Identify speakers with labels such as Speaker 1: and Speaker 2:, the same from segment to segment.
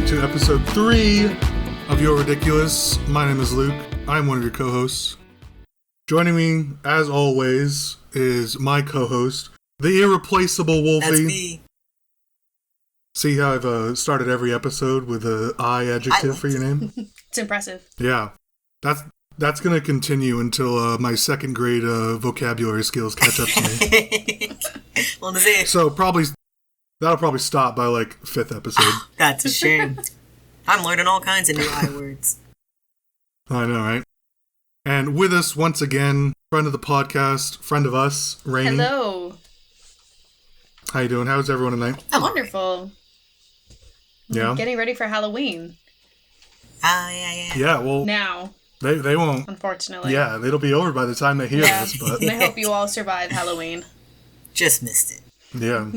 Speaker 1: to episode 3 of Youre Ridiculous. My name is Luke. I'm one of your co-hosts. Joining me, as always, is my co-host, the irreplaceable Wolfie.
Speaker 2: That's me.
Speaker 1: See how I've started every episode with a I adjective for your name?
Speaker 3: It's impressive.
Speaker 1: Yeah. That's going to continue until my second grade vocabulary skills catch up to me.
Speaker 2: Well,
Speaker 1: so that'll probably stop by like 5th episode.
Speaker 2: That's a shame. I'm learning all kinds of new I words.
Speaker 1: I know, right? And with us once again, friend of the podcast, friend of us, Rainie.
Speaker 3: Hello.
Speaker 1: How you doing? How's everyone tonight?
Speaker 3: Wonderful.
Speaker 1: Yeah.
Speaker 3: Getting ready for Halloween.
Speaker 2: Yeah.
Speaker 1: Yeah, well,
Speaker 3: Now,
Speaker 1: they won't.
Speaker 3: unfortunately.
Speaker 1: Yeah, it'll be over by the time they hear this, but
Speaker 3: And I hope you all survive Halloween.
Speaker 2: Just missed it.
Speaker 1: yeah.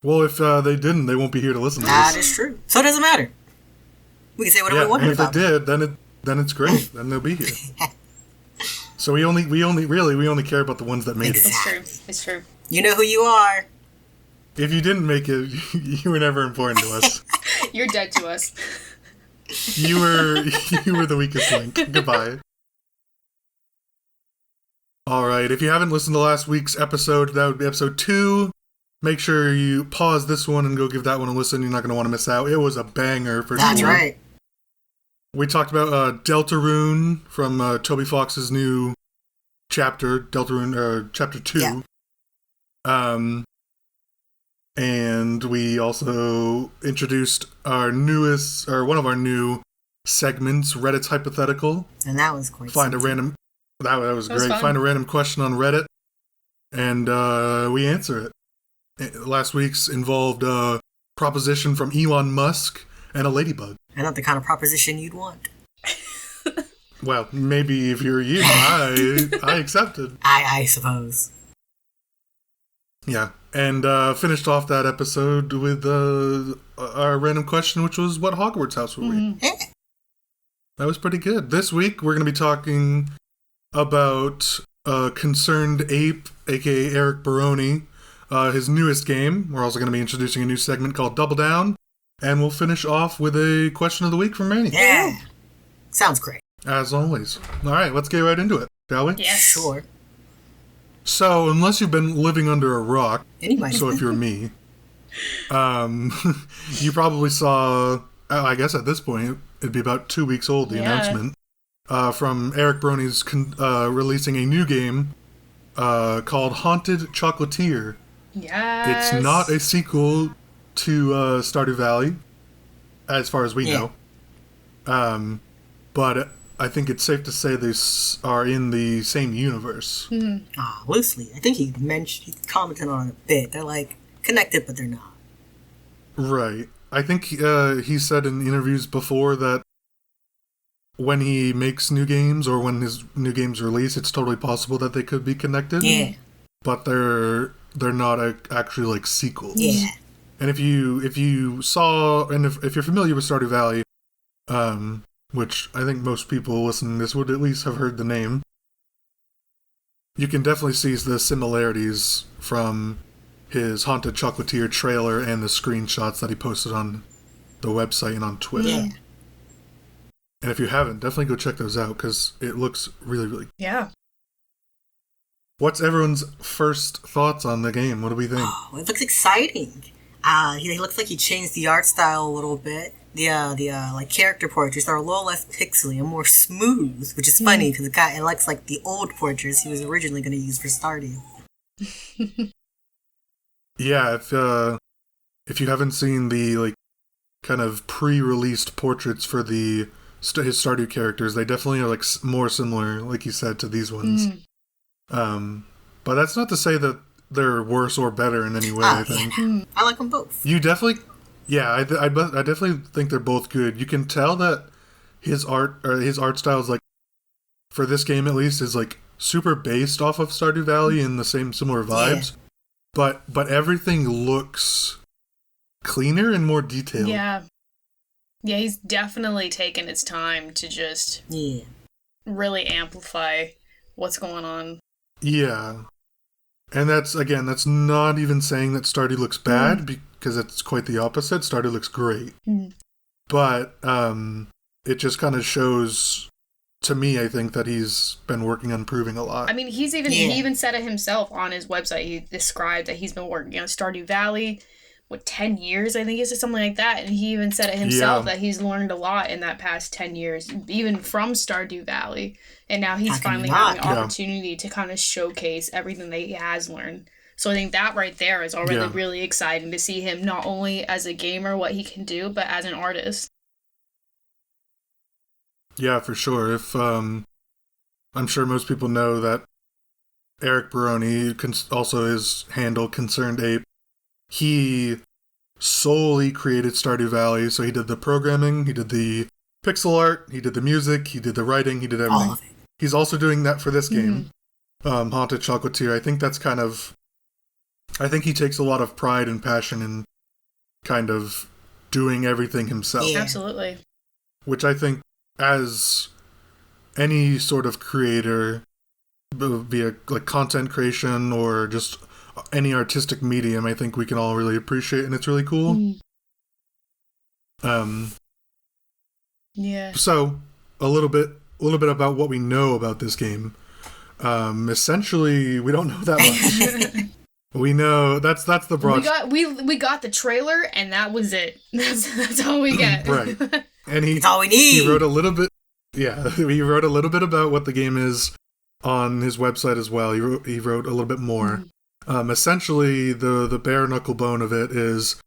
Speaker 1: Well, if they didn't, they won't be here to listen to
Speaker 2: That
Speaker 1: this.
Speaker 2: is true. So it doesn't matter. We can say whatever we want
Speaker 1: and if
Speaker 2: about
Speaker 1: they did, then it's great. Then they'll be here. So we only care about the ones that made it.
Speaker 3: It's true. It's true.
Speaker 2: You know who you are.
Speaker 1: If you didn't make it, you were never important to us.
Speaker 3: You're dead to us.
Speaker 1: You were the weakest link. Goodbye. Alright, if you haven't listened to last week's episode, that would be episode 2. Make sure you pause this one and go give that one a listen. You're not going to want to miss out. It was a banger for sure.
Speaker 2: That's right.
Speaker 1: We talked about Deltarune from Toby Fox's new chapter, Deltarune, chapter 2.
Speaker 2: Yeah.
Speaker 1: And we also introduced one of our new segments, Reddit's Hypothetical.
Speaker 2: And that was quite
Speaker 1: That was great.
Speaker 3: Fun.
Speaker 1: Find a random question on Reddit, and we answer it. Last week's involved a proposition from Elon Musk and a ladybug.
Speaker 2: And not the kind of proposition you'd want.
Speaker 1: Well, maybe if you're you, I accepted.
Speaker 2: I suppose.
Speaker 1: Yeah, and finished off that episode with our random question, which was, what Hogwarts house were we?
Speaker 2: Yeah.
Speaker 1: That was pretty good. This week, we're going to be talking about Concerned Ape, a.k.a. Eric Baroni, his newest game. We're also going to be introducing a new segment called Double Down, and we'll finish off with a question of the week from Rainie.
Speaker 2: Yeah. Sounds great.
Speaker 1: As always. All right, let's get right into it, shall we?
Speaker 3: Yes.
Speaker 2: Sure.
Speaker 1: So, unless you've been living under a rock,
Speaker 2: Anybody.
Speaker 1: so if you're me, you probably saw, I guess at this point, it'd be about 2 weeks old, the announcement, from Eric Baroni's releasing a new game called Haunted Chocolatier.
Speaker 3: Yes.
Speaker 1: It's not a sequel to Stardew Valley, as far as we know. But I think it's safe to say they are in the same universe.
Speaker 2: Loosely. I think he commented on it a bit. They're like connected, but they're not.
Speaker 1: Right. I think he said in interviews before that when he makes new games or when his new games release, it's totally possible that they could be connected.
Speaker 2: Yeah.
Speaker 1: But they're not actually like sequels.
Speaker 2: Yeah.
Speaker 1: And if you saw, and if you're familiar with Stardew Valley, which I think most people listening to this would at least have heard the name, you can definitely see the similarities from his Haunted Chocolatier trailer and the screenshots that he posted on the website and on Twitter.
Speaker 2: Yeah.
Speaker 1: And if you haven't, definitely go check those out, because it looks really, really good.
Speaker 3: Yeah.
Speaker 1: What's everyone's first thoughts on the game? What do we think?
Speaker 2: Oh, it looks exciting. He looks like he changed the art style a little bit. The character portraits are a little less pixely and more smooth, which is funny because it looks like the old portraits he was originally going to use for Stardew.
Speaker 1: Yeah, if you haven't seen the kind of pre-released portraits for his Stardew characters, they definitely are more similar, like you said, to these ones. But that's not to say that they're worse or better in any way. I think.
Speaker 2: Yeah. I like them both.
Speaker 1: You definitely, I definitely think they're both good. You can tell that his art style is for this game at least, is super based off of Stardew Valley and the same similar vibes. Yeah. But everything looks cleaner and more detailed.
Speaker 3: Yeah. Yeah, he's definitely taken his time to just really amplify what's going on. Yeah.
Speaker 1: And that's not even saying that Stardew looks bad, because it's quite the opposite. Stardew looks great.
Speaker 3: Mm.
Speaker 1: But it just kind of shows, to me, I think, that he's been working on improving a lot.
Speaker 3: I mean, he even said it himself on his website. He described that he's been working on Stardew Valley, 10 years, I think, is it something like that? And he even said it himself that he's learned a lot in that past 10 years, even from Stardew Valley. And now he's finally having an opportunity to kind of showcase everything that he has learned. So I think that right there is already really exciting to see him not only as a gamer, what he can do, but as an artist.
Speaker 1: Yeah, for sure. If I'm sure most people know that Eric Baroni, also his handle, Concerned Ape, he solely created Stardew Valley. So he did the programming, he did the pixel art, he did the music, he did the writing, he did everything. He's also doing that for this game, Haunted Chocolatier. I think he takes a lot of pride and passion in kind of doing everything himself.
Speaker 3: Yeah. Absolutely.
Speaker 1: Which I think, as any sort of creator, via like content creation or just any artistic medium, I think we can all really appreciate, and it's really cool.
Speaker 3: Yeah.
Speaker 1: So a little bit about what we know about this game. Essentially, we don't know that much. We know that's the broad.
Speaker 3: We got the trailer, and that was it. That's all we get.
Speaker 1: Right. And
Speaker 2: that's all we need.
Speaker 1: He wrote a little bit. Yeah, he wrote a little bit about what the game is on his website as well. He wrote a little bit more. Essentially, the bare knuckle bone of it is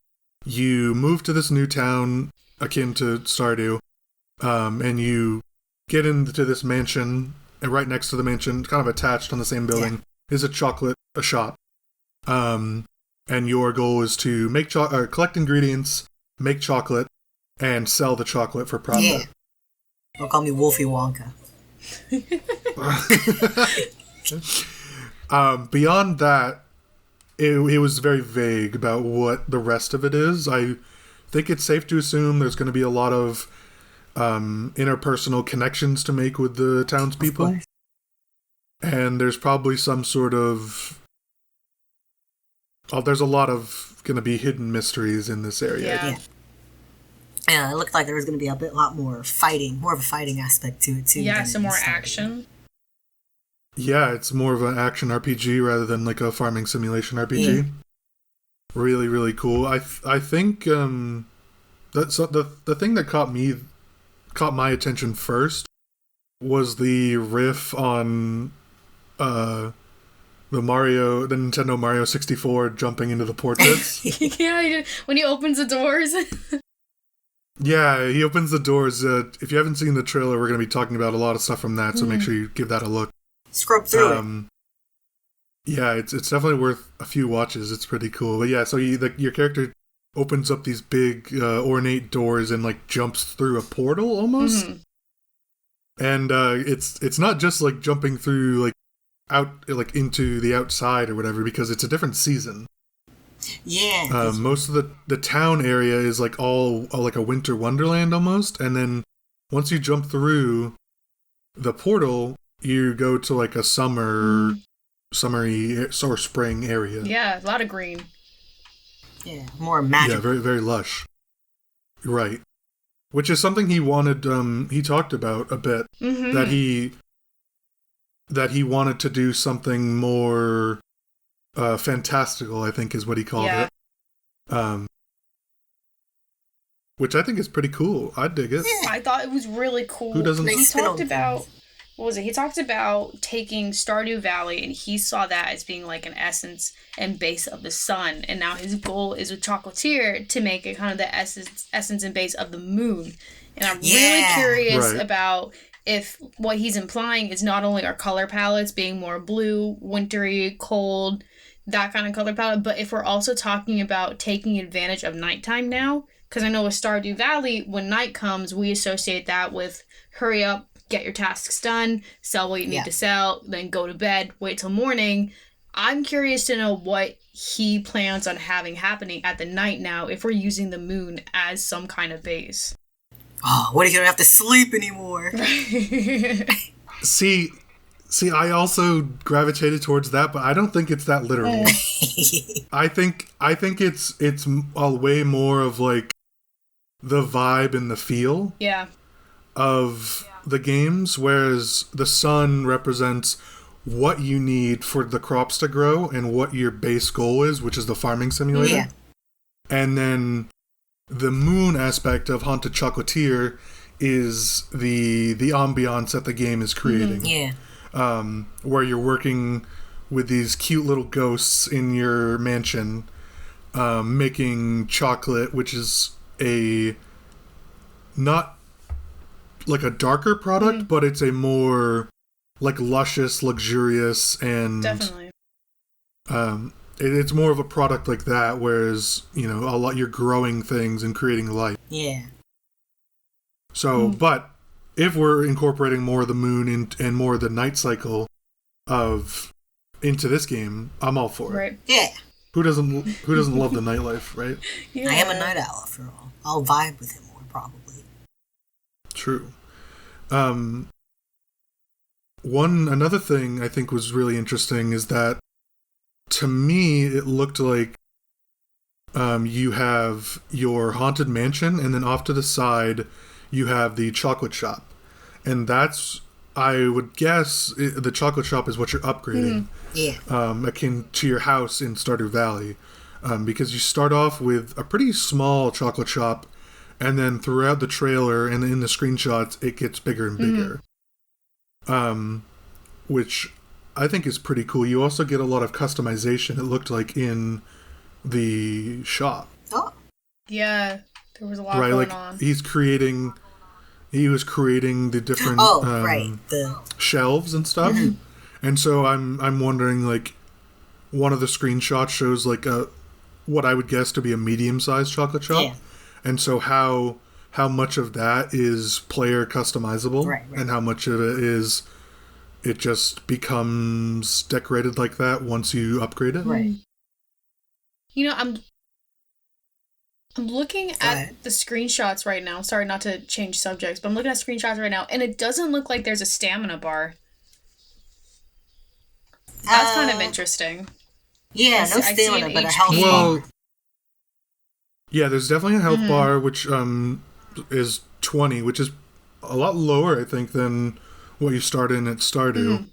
Speaker 1: you move to this new town akin to Stardew, and you get into this mansion, and right next to the mansion, kind of attached on the same building, is a shop. And your goal is to make collect ingredients, make chocolate, and sell the chocolate for profit.
Speaker 2: Yeah. Don't call me Wolfie Wonka.
Speaker 1: Beyond that, it was very vague about what the rest of it is. I think it's safe to assume there's going to be a lot of interpersonal connections to make with the townspeople. And there's probably some sort of... there's a lot of going to be hidden mysteries in this area.
Speaker 2: Yeah, it looked like there was going to be a lot more fighting, more of a fighting aspect to it, too.
Speaker 3: Yeah, some more action.
Speaker 1: Yeah, it's more of an action RPG rather than like a farming simulation RPG. Yeah. Really, really cool. I think the thing that caught my attention first was the riff on the Nintendo Mario 64 jumping into the portraits.
Speaker 3: Yeah, when he opens the doors.
Speaker 1: Yeah, he opens the doors. If you haven't seen the trailer, we're going to be talking about a lot of stuff from that, so make sure you give that a look.
Speaker 2: Scrub through it.
Speaker 1: Yeah, it's definitely worth a few watches. It's pretty cool. But yeah, so your character opens up these big ornate doors and like jumps through a portal almost. And it's not just like jumping through like out like into the outside or whatever, because it's a different season.
Speaker 2: Yeah.
Speaker 1: Most of the town area is like all like a winter wonderland almost, and then once you jump through the portal, you go to like a summery or spring area.
Speaker 3: Yeah, a lot of green.
Speaker 2: Yeah, more magic.
Speaker 1: Yeah, very, very lush. Right. Which is something he wanted, he talked about a bit, that he wanted to do something more fantastical, I think is what he called it. Which I think is pretty cool. I dig it.
Speaker 3: Yeah, I thought it was really cool.
Speaker 1: Who doesn't?
Speaker 3: He talked about... What was it? He talked about taking Stardew Valley, and he saw that as being like an essence and base of the sun. And now his goal is with Chocolatier to make it kind of the essence and base of the moon. And I'm really curious about if what he's implying is not only our color palettes being more blue, wintry, cold, that kind of color palette, but if we're also talking about taking advantage of nighttime now. Because I know with Stardew Valley, when night comes, we associate that with hurry up, get your tasks done, sell what you need to sell, then go to bed, wait till morning. I'm curious to know what he plans on having happening at the night now if we're using the moon as some kind of base.
Speaker 2: Oh, what if you don't have to sleep anymore?
Speaker 1: See, See, I also gravitated towards that, but I don't think it's that literal. I think it's a way more of like the vibe and the feel of the games, whereas the sun represents what you need for the crops to grow and what your base goal is, which is the farming simulator.
Speaker 2: Yeah.
Speaker 1: And then the moon aspect of Haunted Chocolatier is the ambiance that the game is creating.
Speaker 2: Yeah.
Speaker 1: Where you're working with these cute little ghosts in your mansion, making chocolate, which is not like a darker product, but it's a more like luscious, luxurious, and
Speaker 3: definitely.
Speaker 1: It's more of a product like that, whereas you're growing things and creating life.
Speaker 2: Yeah.
Speaker 1: So, but if we're incorporating more of the moon and more of the night cycle into this game, I'm all for it.
Speaker 3: Right.
Speaker 2: Yeah.
Speaker 1: Who doesn't love the nightlife, right?
Speaker 2: Yeah. I am a night owl after all. I'll vibe with him more probably.
Speaker 1: True. Another thing I think was really interesting is that to me it looked like you have your haunted mansion, and then off to the side you have the chocolate shop. And that's, I would guess, the chocolate shop is what you're upgrading.
Speaker 2: Yeah.
Speaker 1: Akin to your house in Stardew Valley. Because you start off with a pretty small chocolate shop, and then throughout the trailer and in the screenshots, it gets bigger and bigger. Which I think is pretty cool. You also get a lot of customization, it looked like, in the shop.
Speaker 2: Oh.
Speaker 3: Yeah. There was a lot going on.
Speaker 1: He was creating the different
Speaker 2: the
Speaker 1: shelves and stuff. And so I'm wondering, like, one of the screenshots shows like what I would guess to be a medium-sized chocolate shop.
Speaker 2: Yeah.
Speaker 1: And so how much of that is player customizable, and how much of it just becomes decorated like that once you upgrade it.
Speaker 2: Right.
Speaker 3: I'm looking at the screenshots right now. Sorry, not to change subjects, but I'm looking at screenshots right now, and it doesn't look like there's a stamina bar. That's kind of interesting.
Speaker 2: Yeah, no stamina, but a health bar.
Speaker 1: Yeah, there's definitely a health bar, which is 20, which is a lot lower, I think, than what you start in at Stardew.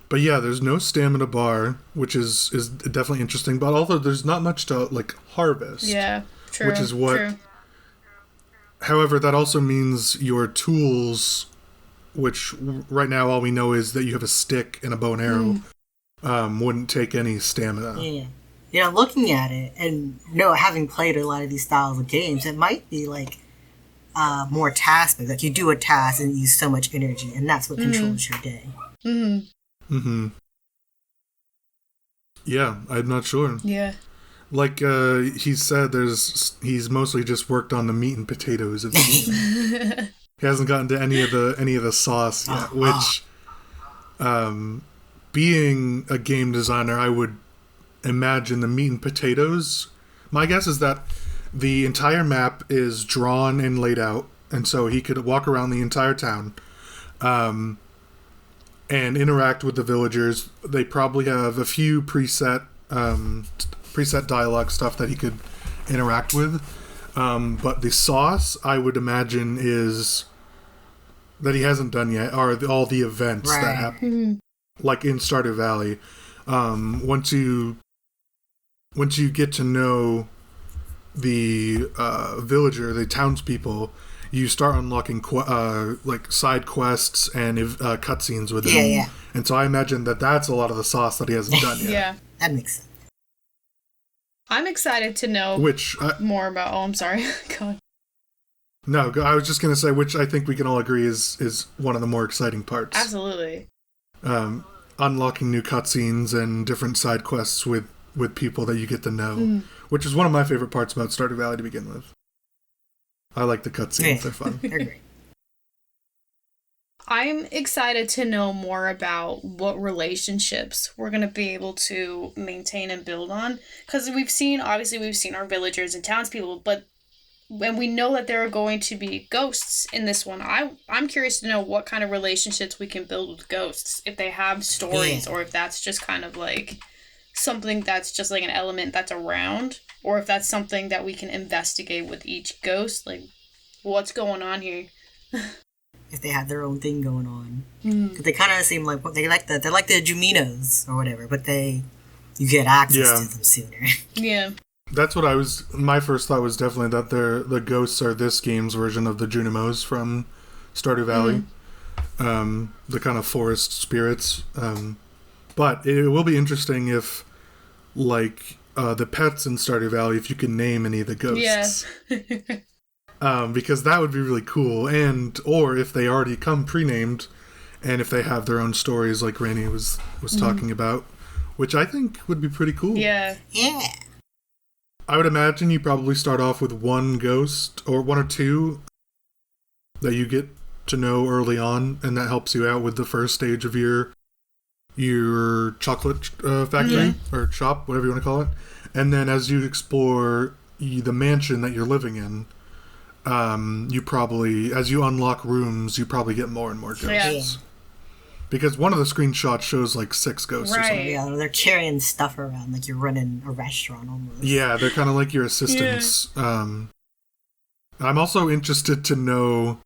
Speaker 1: But yeah, there's no stamina bar, which is definitely interesting. But although there's not much to like harvest.
Speaker 3: Yeah, true.
Speaker 1: Which is what. True. However, that also means your tools, which right now all we know is that you have a stick and a bow and arrow, wouldn't take any stamina.
Speaker 2: Yeah. Looking at it and having played a lot of these styles of games, it might be like more task-based. Like you do a task and you use so much energy, and that's what controls your day.
Speaker 1: Yeah, I'm not sure.
Speaker 3: Yeah.
Speaker 1: Like he said, he's mostly just worked on the meat and potatoes of the game. He hasn't gotten to any of the sauce yet. Which, being a game designer, I would imagine the meat and potatoes. My guess is that the entire map is drawn and laid out, and so he could walk around the entire town. And interact with the villagers. They probably have a few preset dialogue stuff that he could interact with. But the sauce, I would imagine, is that he hasn't done yet, are all the events that happen, like in Stardew Valley. Once you get to know the villager, the townspeople, you start unlocking like side quests and cutscenes with them.
Speaker 2: Yeah.
Speaker 1: And so I imagine that's a lot of the sauce that he hasn't done yet.
Speaker 3: Yeah.
Speaker 2: That makes sense.
Speaker 3: I'm excited to know more about... Oh, I'm sorry. God.
Speaker 1: No, I was just going to say, which I think we can all agree is one of the more exciting parts.
Speaker 3: Absolutely.
Speaker 1: Unlocking new cutscenes and different side quests with people that you get to know, which is one of my favorite parts about Stardew Valley to begin with. I like the cutscenes. They're fun.
Speaker 2: They're great.
Speaker 3: I'm excited to know more about what relationships we're going to be able to maintain and build on. Because we've seen our villagers and townspeople, but and we know that there are going to be ghosts in this one. I'm curious to know what kind of relationships we can build with ghosts, if they have stories, or if that's just kind of like something that's just like an element that's around, or if that's something that we can investigate with each ghost, like what's going on here.
Speaker 2: If they have their own thing going on, because they kind of seem like they're like the Juminos or whatever, but you get access to them sooner.
Speaker 3: Yeah.
Speaker 1: That's what my first thought was definitely that the ghosts are this game's version of the Junimos from Stardew Valley. The kind of forest spirits. But it will be interesting if, like, the pets in Stardew Valley, if you can name any of the ghosts.
Speaker 3: Yeah.
Speaker 1: Because that would be really cool. Or if they already come pre-named, and if they have their own stories like Rainie was talking about, which I think would be pretty cool.
Speaker 3: Yeah.
Speaker 2: Yeah.
Speaker 1: I would imagine you probably start off with one ghost, or one or two, that you get to know early on, and that helps you out with the first stage of your chocolate factory, or shop, whatever you want to call it. And then as you explore the mansion that you're living in, you probably, as you unlock rooms, you probably get more and more ghosts.
Speaker 2: Yeah.
Speaker 1: Because one of the screenshots shows like 6 ghosts or something.
Speaker 2: Yeah, they're carrying stuff around like you're running a restaurant almost.
Speaker 1: Yeah, they're kind of like your assistants. I'm also interested to know,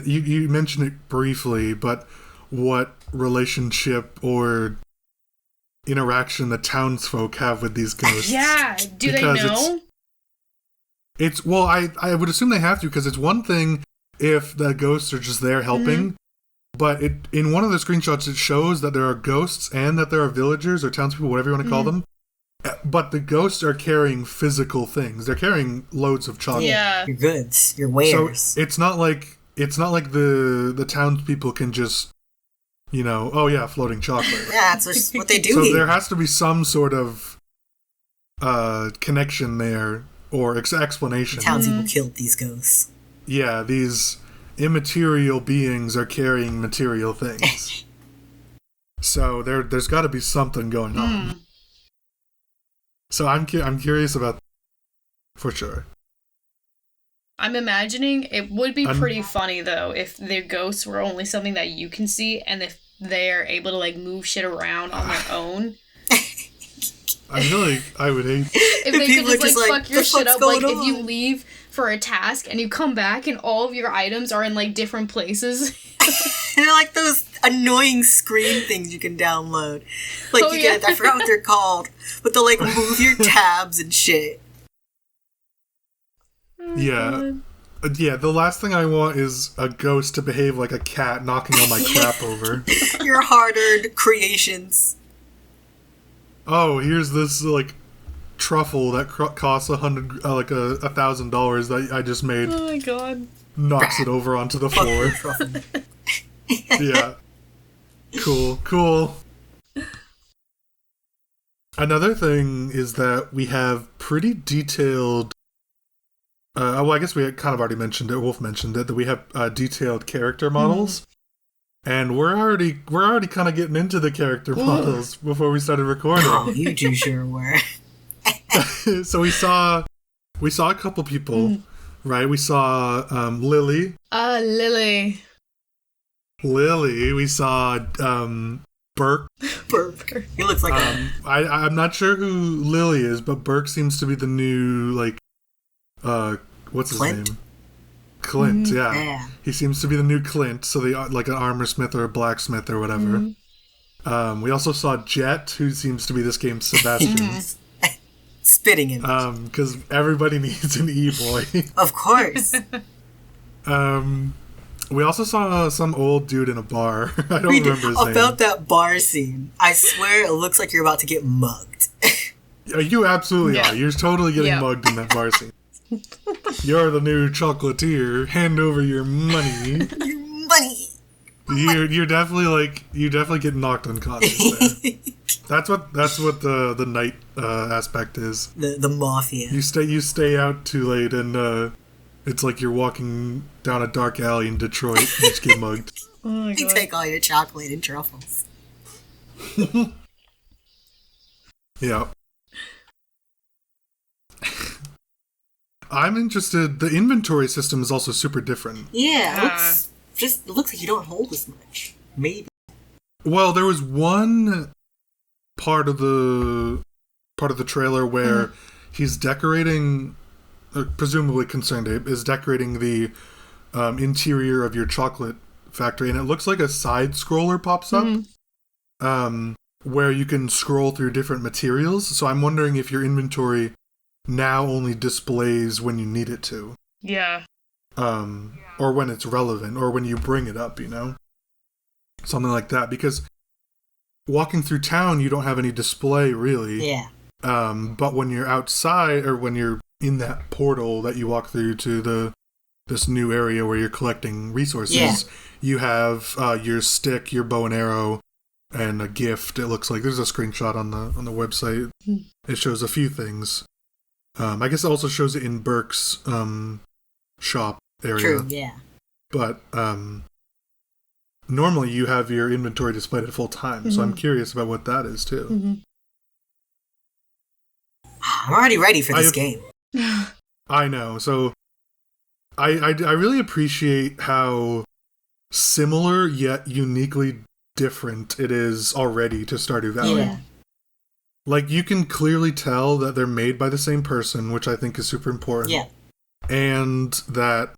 Speaker 1: you mentioned it briefly, but what relationship or interaction the townsfolk have with these ghosts.
Speaker 3: Yeah, do they know?
Speaker 1: Well, I would assume they have to, because it's one thing if the ghosts are just there helping, but in one of the screenshots it shows that there are ghosts and that there are villagers or townspeople, whatever you want to call them, but the ghosts are carrying physical things. They're carrying loads of chocolate.
Speaker 3: Yeah.
Speaker 2: Your goods, your wares.
Speaker 1: So it's not like the townspeople can just, floating chocolate.
Speaker 2: Yeah, that's what they do.
Speaker 1: So
Speaker 2: here.
Speaker 1: there has to be some sort of connection there, or explanation.
Speaker 2: The townspeople killed these ghosts.
Speaker 1: Yeah, these immaterial beings are carrying material things. So there's got to be something going on. So I'm curious about that, for sure.
Speaker 3: I'm imagining it would be pretty funny, though, if the ghosts were only something that you can see, and if they're able to, like, move shit around on their own.
Speaker 1: I would hate...
Speaker 3: If they could just, like, fuck your shit up, like,
Speaker 2: on?
Speaker 3: if you leave for a task, and you come back, and all of your items are in, like, different places.
Speaker 2: They're like those annoying screen things you can download. Like, I forgot what they're called, but they'll, like, move your tabs and shit.
Speaker 1: Yeah. The last thing I want is a ghost to behave like a cat knocking all my crap over.
Speaker 2: Your hard-earned creations.
Speaker 1: Oh, here's this, like, truffle that costs $100, like $1,000 that I just made.
Speaker 3: Oh my god.
Speaker 1: Knocks it over onto the floor. Yeah. Cool. Another thing is that we have pretty detailed... I guess we had kind of already mentioned it. Wolf mentioned it, that we have detailed character models, and we're already kind of getting into the character models before we started recording.
Speaker 2: Oh, you two sure were.
Speaker 1: So we saw a couple people, right? We saw Lily.
Speaker 3: Lily.
Speaker 1: We saw Burke.
Speaker 2: Burke. He looks like
Speaker 1: I'm not sure who Lily is, but Burke seems to be the new, like, what's his name? Clint, yeah. He seems to be the new Clint, so they are like an armor smith or a blacksmith or whatever. We also saw Jet, who seems to be this game's Sebastian.
Speaker 2: Spitting him.
Speaker 1: Because everybody needs an E-boy.
Speaker 2: Of course.
Speaker 1: We also saw some old dude in a bar. I don't remember his name.
Speaker 2: About that bar scene, I swear it looks like you're about to get mugged.
Speaker 1: You absolutely are. You're totally getting mugged in that bar scene. You're the new chocolatier. Hand over your money.
Speaker 2: Your money.
Speaker 1: You're definitely get knocked unconscious there. That's what the night aspect is.
Speaker 2: The mafia.
Speaker 1: You stay out too late, and it's like you're walking down a dark alley in Detroit. And you just get mugged.
Speaker 3: Oh my
Speaker 2: You
Speaker 3: god.
Speaker 2: take all your chocolate and truffles.
Speaker 1: Yeah. I'm interested. The inventory system is also super different.
Speaker 2: Yeah, it looks like you don't hold as much. Maybe.
Speaker 1: Well, there was one part of the trailer where he's decorating, presumably Concerned Ape is decorating the interior of your chocolate factory, and it looks like a side scroller pops up, where you can scroll through different materials. So I'm wondering if your inventory now only displays when you need it to.
Speaker 3: Yeah.
Speaker 1: Or when it's relevant, or when you bring it up, something like that. Because walking through town, you don't have any display really.
Speaker 2: Yeah.
Speaker 1: But when you're outside, or when you're in that portal that you walk through to this new area where you're collecting resources, you have your stick, your bow and arrow, and a gift. It looks like there's a screenshot on the website. It shows a few things. I guess it also shows it in Burke's shop area.
Speaker 2: True, yeah.
Speaker 1: But normally you have your inventory displayed at full time, so I'm curious about what that is too.
Speaker 2: I'm already ready for this game.
Speaker 1: I know. So I really appreciate how similar yet uniquely different it is already to Stardew Valley.
Speaker 2: Yeah.
Speaker 1: Like, you can clearly tell that they're made by the same person, which I think is super important.
Speaker 2: Yeah.
Speaker 1: And that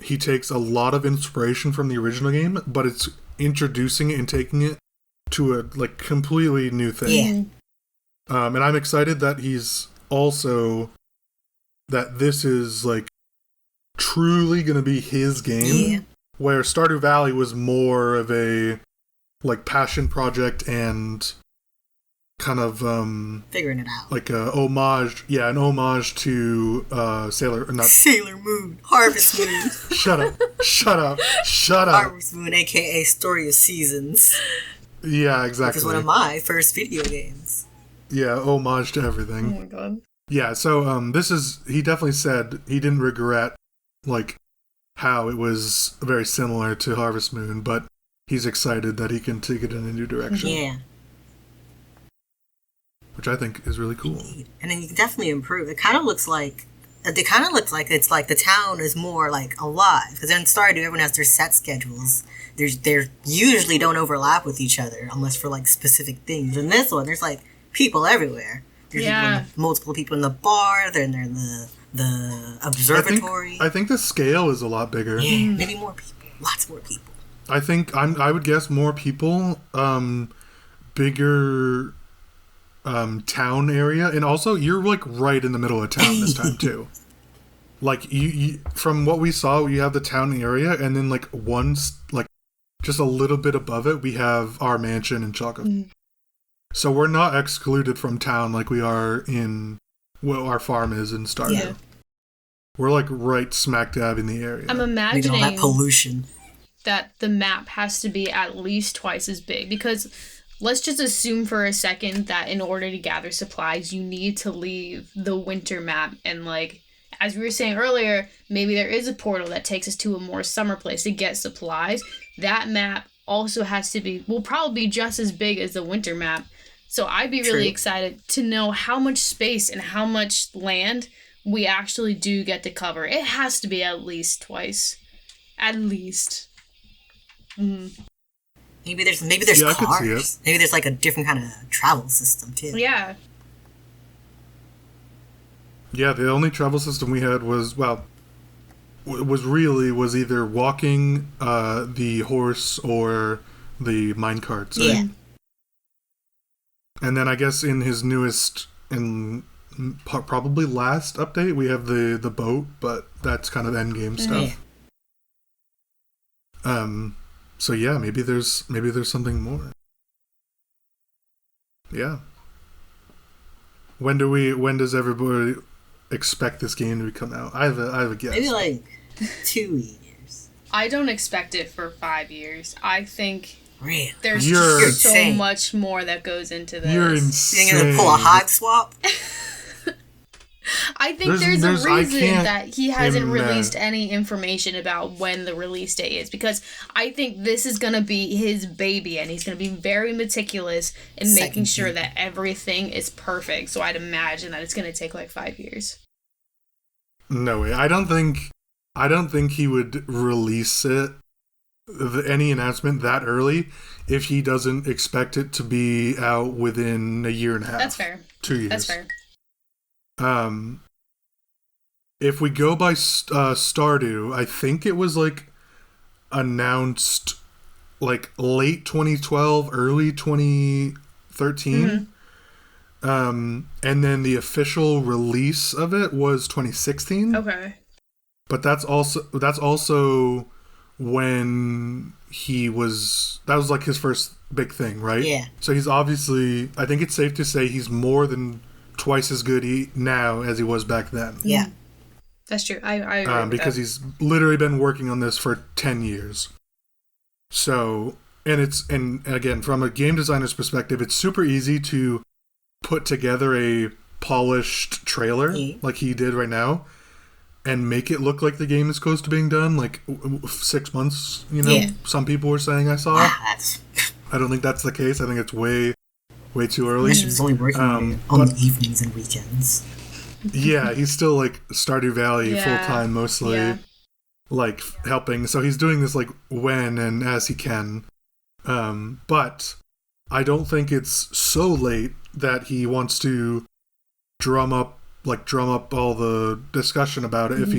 Speaker 1: he takes a lot of inspiration from the original game, but it's introducing it and taking it to a completely new thing.
Speaker 2: Yeah.
Speaker 1: And I'm excited that he's also that this is truly going to be his game.
Speaker 2: Yeah.
Speaker 1: Where Stardew Valley was more of a passion project and kind of
Speaker 2: figuring it out,
Speaker 1: an homage to Sailor
Speaker 2: Moon, Harvest Moon.
Speaker 1: Shut up.
Speaker 2: Harvest Moon, aka Story of Seasons.
Speaker 1: Yeah, exactly.
Speaker 2: Which is one of my first video games.
Speaker 1: Yeah, homage to everything.
Speaker 3: Oh my god.
Speaker 1: Yeah, so he definitely said he didn't regret how it was very similar to Harvest Moon, but he's excited that he can take it in a new direction.
Speaker 2: Yeah.
Speaker 1: Which I think is really cool.
Speaker 2: And then you can definitely improve. It kind of looks like it's like the town is more alive. Because in Stardew, everyone has their set schedules. They usually don't overlap with each other unless for specific things. In this one, there's people everywhere. There's multiple people in the bar. Then they're in the observatory.
Speaker 1: I think the scale is a lot bigger.
Speaker 2: Yeah, maybe more people. Lots more people.
Speaker 1: I think I would guess more people, bigger town area, and also you're right in the middle of town this time too. You from what we saw, you have the town area, and then just a little bit above it, we have our mansion and Chocolatier. So we're not excluded from town like we are in our farm is in Stardew. Yeah. We're right smack dab in the area.
Speaker 3: I'm imagining
Speaker 2: all that pollution.
Speaker 3: That the map has to be at least twice as big, because let's just assume for a second that in order to gather supplies, you need to leave the winter map. And as we were saying earlier, maybe there is a portal that takes us to a more summer place to get supplies. That map also will probably be just as big as the winter map. So I'd be really excited to know how much space and how much land we actually do get to cover. It has to be at least twice. At least.
Speaker 2: Maybe there's cars. Maybe there's a different kind of travel system too.
Speaker 3: Yeah.
Speaker 1: Yeah, the only travel system we had was either walking, the horse, or the minecarts. Right?
Speaker 2: Yeah.
Speaker 1: And then I guess in his newest and probably last update, we have the boat, but that's kind of endgame stuff. Yeah. So yeah, maybe there's something more. Yeah. When does everybody expect this game to come out? I have a guess.
Speaker 2: Maybe 2 years.
Speaker 3: I don't expect it for 5 years. I think
Speaker 2: really?
Speaker 3: There's just so much more that goes into this.
Speaker 1: You're insane.
Speaker 2: You're gonna pull a hive swap?
Speaker 3: I think there's a reason that he hasn't released any information about when the release date is, because I think this is going to be his baby, and he's going to be very meticulous in making sure that everything is perfect. So I'd imagine that it's going to take 5 years.
Speaker 1: No way. I don't think he would release any announcement that early if he doesn't expect it to be out within a year and a half.
Speaker 3: That's fair.
Speaker 1: 2 years.
Speaker 3: That's fair.
Speaker 1: If we go by Stardew, I think it was like announced like late 2012, early 2013. And then the official release of it was 2016.
Speaker 3: Okay.
Speaker 1: But that's also when that was like his first big thing, right?
Speaker 2: Yeah.
Speaker 1: So he's obviously, I think it's safe to say he's more than twice as good now as he was back then.
Speaker 2: Yeah.
Speaker 3: That's true. I agree with
Speaker 1: because
Speaker 3: that.
Speaker 1: he's literally been working on this for 10 years. So, and again, from a game designer's perspective, it's super easy to put together a polished trailer like he did right now and make it look like the game is close to being done, like 6 months, some people were saying I saw. I don't think that's the case. I think it's way too early.
Speaker 2: He was only working on the evenings and weekends.
Speaker 1: Yeah, he's still like Stardew Valley full-time mostly, like helping. So he's doing this like when and as he can. But I don't think it's so late that he wants to drum up all the discussion about it if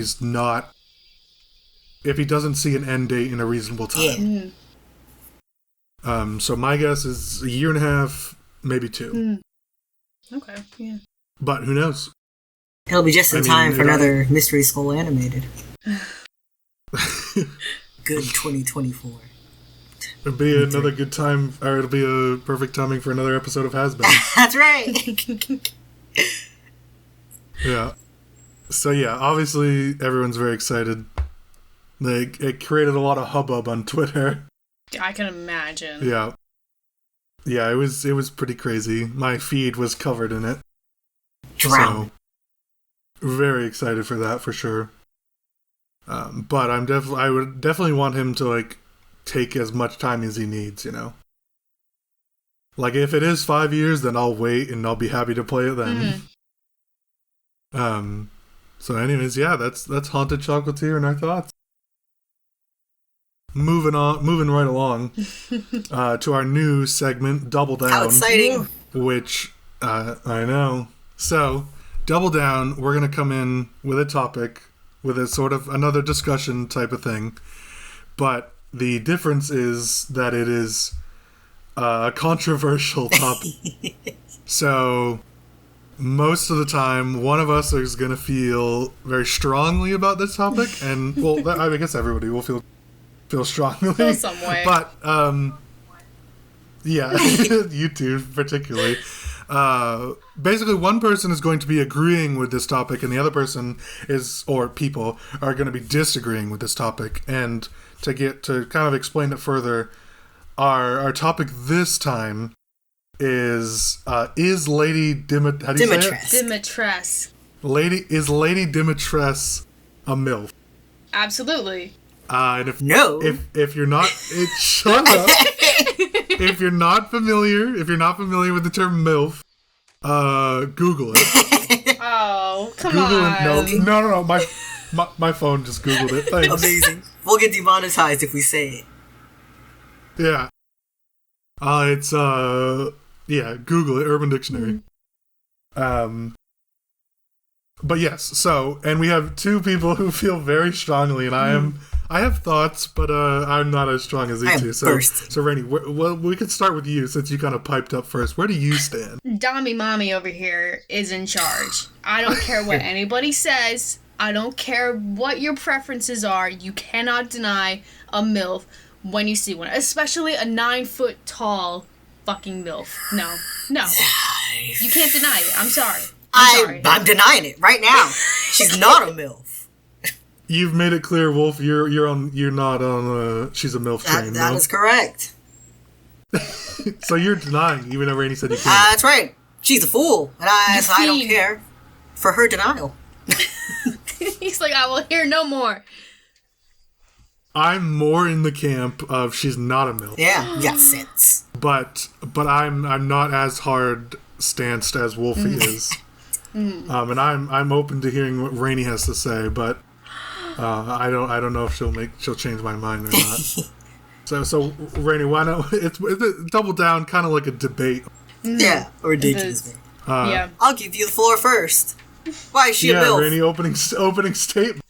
Speaker 1: he doesn't see an end date in a reasonable time. Yeah. So my guess is a year and a half, maybe 2.
Speaker 3: Okay, yeah.
Speaker 1: But who knows?
Speaker 2: It'll be just in time for another Mystery Skull animated. Good 2024.
Speaker 1: It'll be another good time, or it'll be a perfect timing for another episode of Has-Been.
Speaker 2: That's right!
Speaker 1: Yeah. So yeah, obviously everyone's very excited. It created a lot of hubbub on Twitter.
Speaker 3: I can imagine.
Speaker 1: Yeah. Yeah, it was pretty crazy. My feed was covered in it.
Speaker 2: Drown.
Speaker 1: So, very excited for that for sure. But I would definitely want him to like take as much time as he needs, Like if it is 5 years, then I'll wait and I'll be happy to play it then. So anyways, yeah, that's Haunted Chocolatier and our thoughts. Moving right along to our new segment, Double Down.
Speaker 2: How exciting!
Speaker 1: Which I know. So, Double Down, we're gonna come in with a topic, with a sort of another discussion type of thing, but the difference is that it is a controversial topic. So, most of the time, one of us is going to feel very strongly about this topic, and, well, I guess everybody will feel strongly.
Speaker 3: Feel some way.
Speaker 1: But, yeah, you two particularly. Basically, one person is going to be agreeing with this topic, and the other person or people are going to be disagreeing with this topic. And to kind of explain it further, our topic this time is Lady
Speaker 3: Dimitrescu.
Speaker 1: Is Lady Dimitrescu a MILF?
Speaker 3: Absolutely.
Speaker 1: And if you're not, shut up. If you're not familiar with the term MILF, Google it.
Speaker 3: Oh, come
Speaker 1: Google
Speaker 3: on.
Speaker 1: It. No. My phone just Googled it. Thanks.
Speaker 2: Amazing. We'll get demonetized if we say it.
Speaker 1: Yeah. It's Google it, Urban Dictionary. But yes, so, and we have two people who feel very strongly, and I have thoughts, but I'm not as strong as these two. So Rainie, well, we could start with you since you kind of piped up first. Where do you stand?
Speaker 3: Dami Mommy over here is in charge. I don't care what anybody says. I don't care what your preferences are. You cannot deny a MILF when you see one, especially a 9-foot tall fucking MILF. No. You can't deny it. I'm sorry.
Speaker 2: I'm denying it right now. She's not a MILF.
Speaker 1: You've made it clear, Wolf. You're not on. She's a MILF train.
Speaker 2: That is correct.
Speaker 1: So you're denying, even though Rainie said you can't.
Speaker 2: That's right. She's a fool, and I don't care for her denial.
Speaker 3: He's like, I will hear no more.
Speaker 1: I'm more in the camp of she's not a MILF.
Speaker 2: Yeah, you got sense.
Speaker 1: But I'm not as hard stanced as Wolfie is. And I'm open to hearing what Rainie has to say, but I don't know if she'll change my mind or not. so Rainie, why not? It's double down, kind of like a debate.
Speaker 2: Yeah, ridiculous.
Speaker 3: Yeah,
Speaker 2: I'll give you the floor first. Why is she a MILF?
Speaker 1: Rainie, opening statement.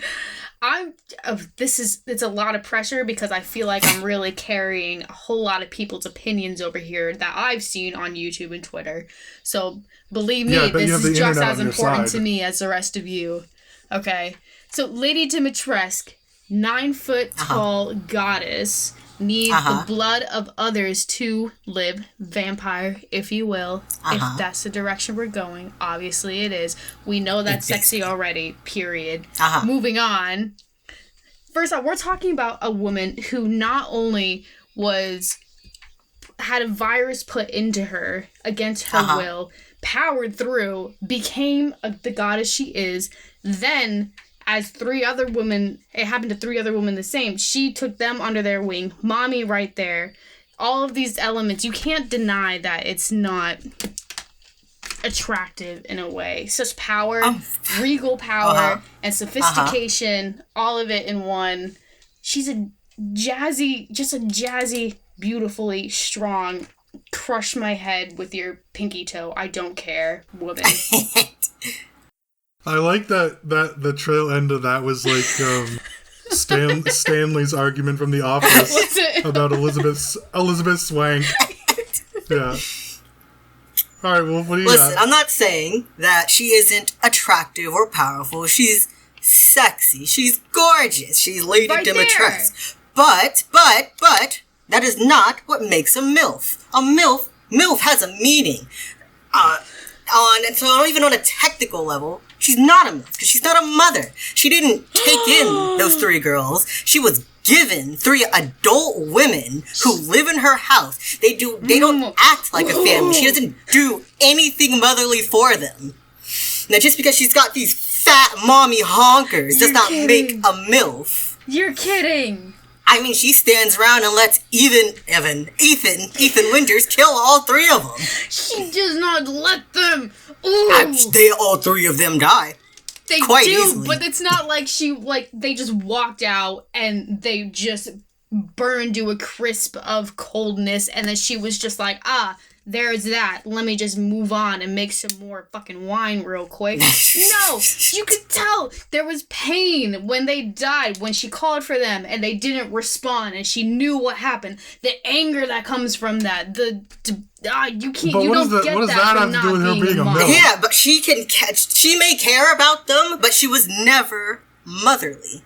Speaker 3: It's a lot of pressure because I feel like I'm really carrying a whole lot of people's opinions over here that I've seen on YouTube and Twitter. So believe me, this is just as important to me as the rest of you. Okay. So Lady Dimitrescu, 9 foot tall goddess, needs the blood of others to live. Vampire, if you will. If that's the direction we're going. Obviously it is. We know that's sexy already, period. Moving on. First off, we're talking about a woman who not only had a virus put into her against her will, powered through, became the goddess she is, then as 3 other women, it happened to 3 other women the same, she took them under their wing, mommy right there, all of these elements, you can't deny that it's not attractive in a way. Such power, regal power, and sophistication, all of it in one. She's a jazzy, beautifully strong, crush my head with your pinky toe, I don't care, woman.
Speaker 1: I like that the trail end of that was like Stanley's argument from The Office about Elizabeth Swank. Yeah. All right, well, what do you got?
Speaker 2: Listen, I'm not saying that she isn't attractive or powerful. She's sexy. She's gorgeous. She's Lady Dimitrescu. But, that is not what makes a MILF. A MILF has a meaning. So even on a technical level, she's not a MILF, because she's not a mother. She didn't take in those 3 girls. She was given 3 adult women who live in her house. They don't act like a family. She doesn't do anything motherly for them. Now, just because she's got these fat mommy honkers does not make a MILF.
Speaker 3: You're kidding.
Speaker 2: I mean, she stands around and lets Ethan Winters kill all 3 of them.
Speaker 3: She does not let them. Ooh.
Speaker 2: All 3 of them die.
Speaker 3: They
Speaker 2: quite
Speaker 3: do,
Speaker 2: easily.
Speaker 3: But it's not like they just walked out and they just burned to a crisp of coldness and then she was just like, there's that. Let me just move on and make some more fucking wine real quick. No, you could tell there was pain when they died, when she called for them and they didn't respond and she knew what happened. The anger that comes from that, you don't get that from not being a mother.
Speaker 2: Yeah, but she may care about them, but she was never motherly.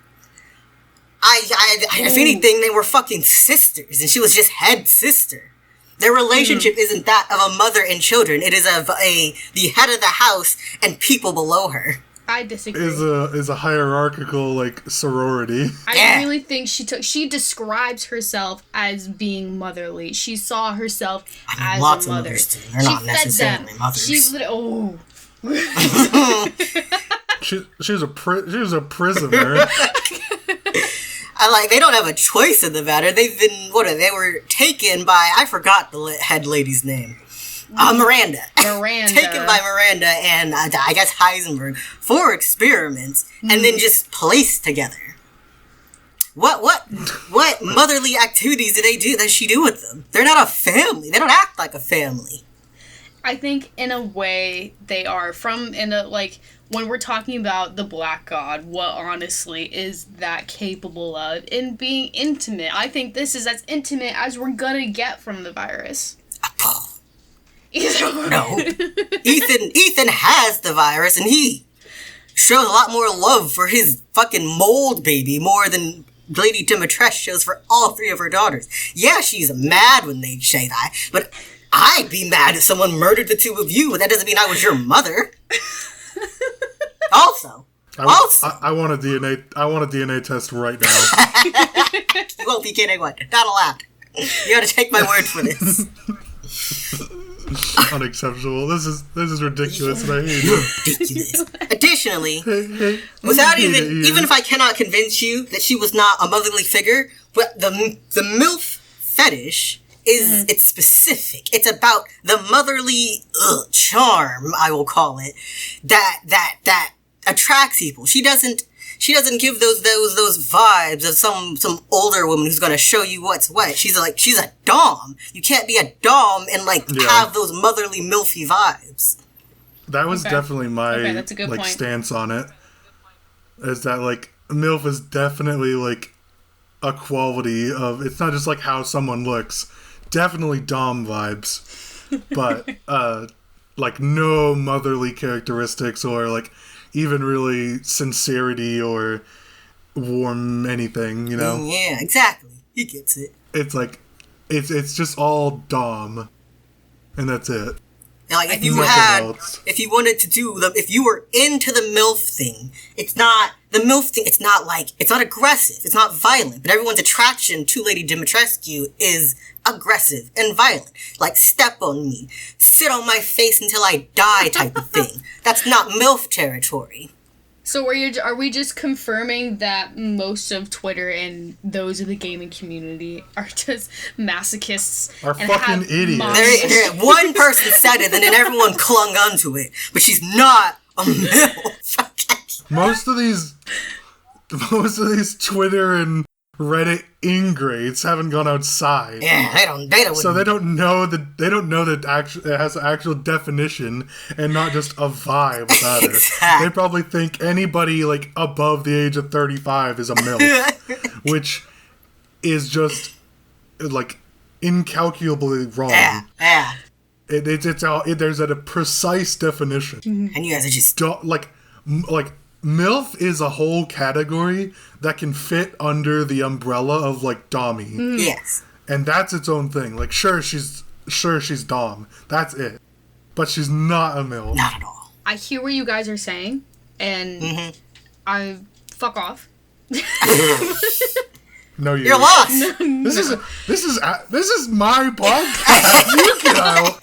Speaker 2: If anything, they were fucking sisters and she was just head sister. Their relationship isn't that of a mother and children. It is of the head of the house and people below her.
Speaker 3: I disagree.
Speaker 1: Is a hierarchical sorority.
Speaker 3: I really think she describes herself as being motherly. She saw herself as
Speaker 2: lots
Speaker 3: a mother.
Speaker 2: Of mothers too. They're not necessarily mothers.
Speaker 1: She was a prisoner.
Speaker 2: They don't have a choice in the matter. They were taken by, I forgot the head lady's name. Miranda. Taken by Miranda and I guess Heisenberg for experiments and then just placed together. What motherly activities does she do with them? They're not a family. They don't act like a family.
Speaker 3: I think in a way they are when we're talking about the Black God, what honestly is that capable of in being intimate? I think this is as intimate as we're gonna get from the virus.
Speaker 2: No. Ethan has the virus and he shows a lot more love for his fucking mold baby more than Lady Dimitrescu shows for all 3 of her daughters. Yeah, she's mad when they say that, but I'd be mad if someone murdered the 2 of you, but that doesn't mean I was your mother. Also,
Speaker 1: I want a DNA test right now.
Speaker 2: You won't be getting one. Not allowed. You gotta take my word for this.
Speaker 1: Unacceptable. This is ridiculous, and I hate it.
Speaker 2: Ridiculous. Additionally, without even if I cannot convince you that she was not a motherly figure, but the MILF fetish it's specific. It's about the motherly charm, I will call it, that attracts people. She doesn't give those vibes of some older woman who's gonna show you what's what. She's a dom. You can't be a dom and have those motherly milfy vibes.
Speaker 1: That was definitely my
Speaker 3: that's a good point.
Speaker 1: Stance on it. Is that MILF is definitely a quality of, it's not just how someone looks. Definitely dom vibes. But no motherly characteristics or even really sincerity or warm anything, you know?
Speaker 2: Yeah, exactly. He gets it.
Speaker 1: It's it's just all dom. And that's it.
Speaker 2: And if you wanted to do if you were into the MILF thing, it's not aggressive, it's not violent, but everyone's attraction to Lady Dimitrescu is aggressive and violent. Step on me, sit on my face until I die type of thing. That's not MILF territory.
Speaker 3: So are we just confirming that most of Twitter and those of the gaming community are just masochists?
Speaker 1: Are fucking idiots.
Speaker 2: One person said it, and then everyone clung onto it. But she's not a MILF.
Speaker 1: Most of these Twitter and Reddit ingrates haven't gone outside.
Speaker 2: Yeah, they don't.
Speaker 1: So they don't know that it has an actual definition and not just a vibe about it. They probably think anybody above the age of 35 is a MILF, which is just incalculably wrong.
Speaker 2: Yeah.
Speaker 1: There's a precise definition.
Speaker 2: And you guys are just
Speaker 1: MILF is a whole category that can fit under the umbrella of dommy.
Speaker 2: Yes.
Speaker 1: And that's its own thing. Sure she's dom. That's it. But she's not a MILF.
Speaker 2: Not at all.
Speaker 3: I hear what you guys are saying, and I fuck off.
Speaker 1: No,
Speaker 2: you're lost.
Speaker 1: This is my podcast. You get out.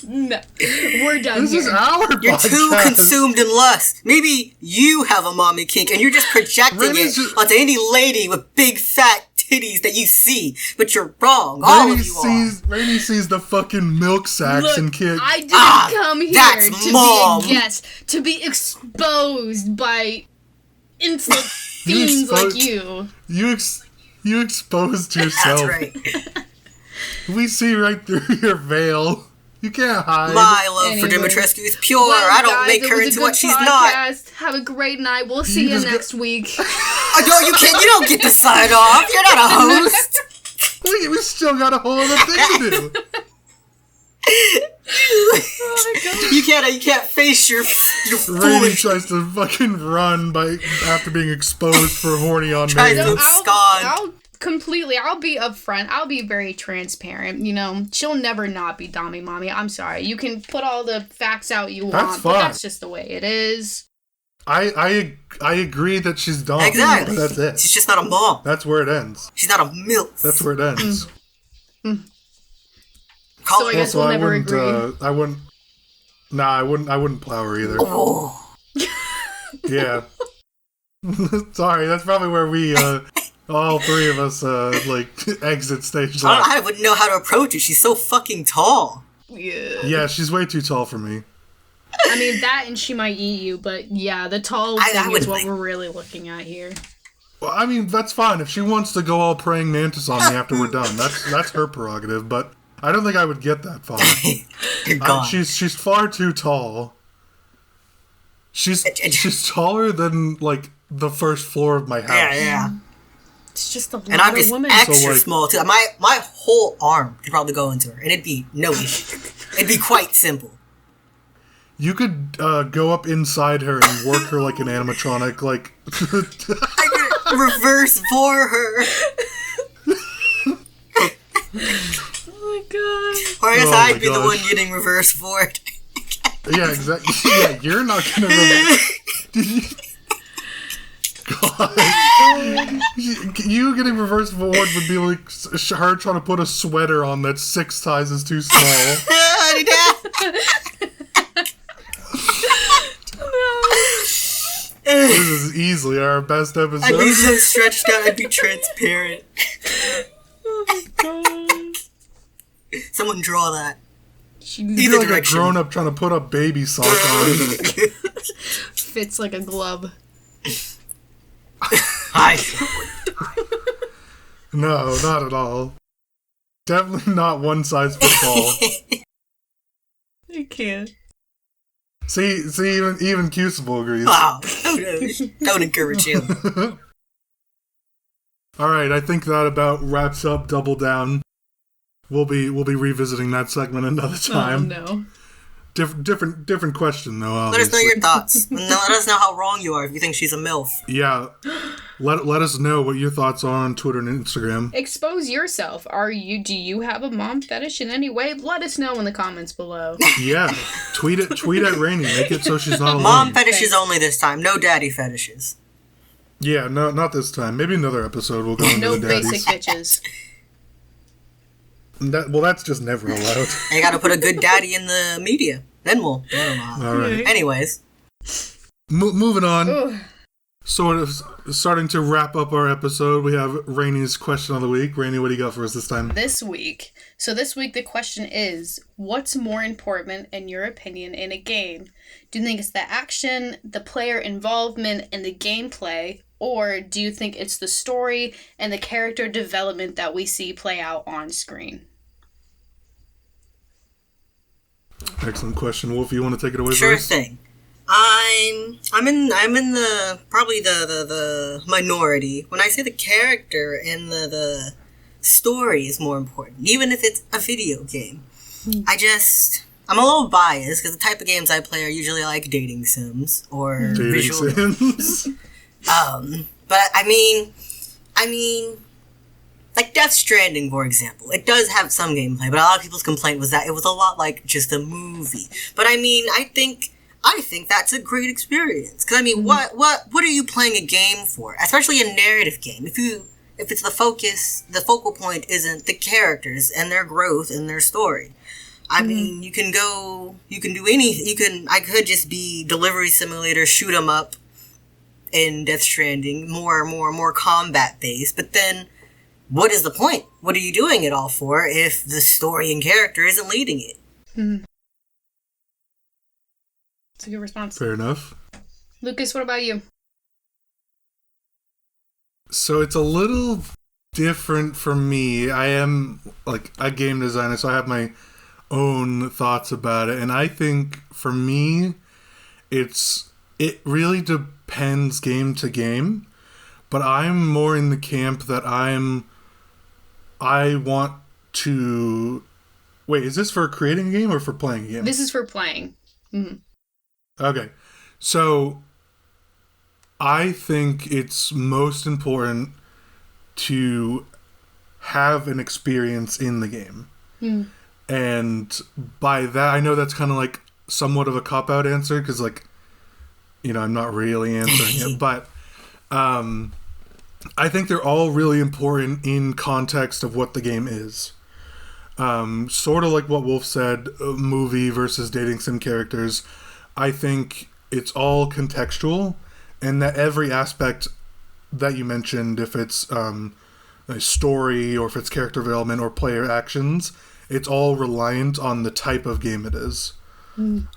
Speaker 3: No, we're done.
Speaker 1: This is our podcast.
Speaker 2: You're too consumed in lust. Maybe you have a mommy kink and you're just projecting it onto any lady with big fat titties that you see. But you're wrong. All of you are.
Speaker 1: Rainie sees the fucking milk sacks and kids.
Speaker 3: I didn't come here to
Speaker 2: Mom.
Speaker 3: be a guest, to be exposed by insolent fiends like you.
Speaker 1: You exposed yourself.
Speaker 2: That's right.
Speaker 1: We see right through your veil. You can't hide.
Speaker 2: My love for Dimitrescu is pure.
Speaker 3: Well,
Speaker 2: I don't
Speaker 3: guys,
Speaker 2: make her into what she's not.
Speaker 3: Have a great night. We'll see you next week.
Speaker 2: Oh, no, you can't. You don't get to sign off. You're not a host.
Speaker 1: We still got a whole other thing to do.
Speaker 2: You can't face your
Speaker 1: Rainie
Speaker 2: foolish.
Speaker 1: tries to fucking run after being exposed for horny on
Speaker 2: Tries
Speaker 1: me.
Speaker 2: to abscond.
Speaker 3: I'll be upfront. I'll be very transparent. She'll never not be Dommy Mommy. I'm sorry. You can put all the facts out you want, but that's just the way it is.
Speaker 1: I agree that she's dumb.
Speaker 2: Exactly.
Speaker 1: But that's it.
Speaker 2: She's just not a mom.
Speaker 1: That's where it ends.
Speaker 2: She's not a MILF.
Speaker 1: That's where it ends.
Speaker 3: So I guess we'll never agree.
Speaker 1: I wouldn't plow her either.
Speaker 2: Oh.
Speaker 1: Yeah. Sorry, that's probably where we all three of us exit stage left.
Speaker 2: I wouldn't know how to approach her. She's so fucking tall.
Speaker 1: Yeah, she's way too tall for me.
Speaker 3: I mean, that and she might eat you, but yeah, the tall thing is what we're really looking at here.
Speaker 1: Well, I mean, that's fine. If she wants to go all praying mantis on me after we're done, that's her prerogative, but I don't think I would get that far.
Speaker 2: You're gone.
Speaker 1: She's far too tall. She's taller than, the first floor of my house.
Speaker 2: Yeah.
Speaker 3: It's just a lot
Speaker 2: and I'm just
Speaker 3: woman.
Speaker 2: extra small, too. My whole arm could probably go into her, and it'd be no issue. It'd be quite simple.
Speaker 1: You could go up inside her and work her like an animatronic,
Speaker 2: I could reverse for her.
Speaker 3: Oh my god.
Speaker 2: Or I guess I'd be the one getting reverse for it.
Speaker 1: Yeah, exactly. Yeah, you're not gonna God. You getting reverse forward would be like her trying to put a sweater on that's 6 sizes too small. This is easily our best episode.
Speaker 2: I'd be so stretched out, I'd be transparent.
Speaker 3: Oh my god.
Speaker 2: Someone draw that.
Speaker 1: You're like a grown-up trying to put a baby sock on.
Speaker 3: Fits like a glove.
Speaker 2: Hi.
Speaker 1: No, not at all. Definitely not one size fits all.
Speaker 3: I can't.
Speaker 1: See, even Crucible agrees.
Speaker 2: Wow. Don't encourage him.
Speaker 1: All right, I think that about wraps up Double Down. We'll be revisiting that segment another time.
Speaker 3: Oh no.
Speaker 1: Different question though.
Speaker 2: Let us know your thoughts. Let us know how wrong you are if you think she's a MILF.
Speaker 1: Yeah. Let us know what your thoughts are on Twitter and Instagram.
Speaker 3: Expose yourself. Do you have a mom fetish in any way? Let us know in the comments below.
Speaker 1: Yeah. Tweet at Rainie. Make it so she's not alone.
Speaker 2: Mom fetishes only this time. No daddy fetishes.
Speaker 1: Yeah, no, not this time. Maybe another episode we'll go into
Speaker 3: No
Speaker 1: the daddies.
Speaker 3: basic bitches.
Speaker 1: That's just never allowed.
Speaker 2: You gotta put a good daddy in the media. Then we'll.
Speaker 1: All right.
Speaker 2: Anyways.
Speaker 1: Moving on.
Speaker 3: Ugh.
Speaker 1: Sort of starting to wrap up our episode, we have Rainie's question of the week. Rainie, what do you got for us this time?
Speaker 3: This week the question is, what's more important in your opinion in a game? Do you think it's the action, the player involvement, and the gameplay, or do you think it's the story and the character development that we see play out on screen?
Speaker 1: Excellent question. Wolf, you want to take it away
Speaker 2: Sure
Speaker 1: first?
Speaker 2: thing. I'm in the probably the minority when I say the character and the story is more important, even if it's a video game. I'm a little biased because the type of games I play are usually like dating sims or visual
Speaker 1: sims.
Speaker 2: But I mean, like Death Stranding, for example, it does have some gameplay, but a lot of people's complaint was that it was a lot like just a movie. But I mean, I think that's a great experience. Because I mean, what are you playing a game for? Especially a narrative game. If it's the focal point isn't the characters and their growth and their story. I mean, you can do anything. I could just be delivery simulator, shoot 'em up in Death Stranding, more combat based. But then, what is the point? What are you doing it all for if the story and character isn't leading it?
Speaker 3: That's a good response.
Speaker 1: Fair enough.
Speaker 3: Lucas, what about you?
Speaker 1: So it's a little different for me. I am like a game designer, so I have my own thoughts about it. And I think for me, it really depends game to game. But I'm more in the camp that I want to... Wait, is this for creating a game or for playing a game?
Speaker 3: This is for playing. Mm-hmm.
Speaker 1: Okay. So I think it's most important to have an experience in the game. And by that, I know that's kind of like somewhat of a cop-out answer because, like, you know, I'm not really answering it. But I think they're all really important in context of what the game is. Sort of like what Wolf said, movie versus dating sim characters. I think it's all contextual, and that every aspect that you mentioned, if it's a story or if it's character development or player actions, it's all reliant on the type of game it is. And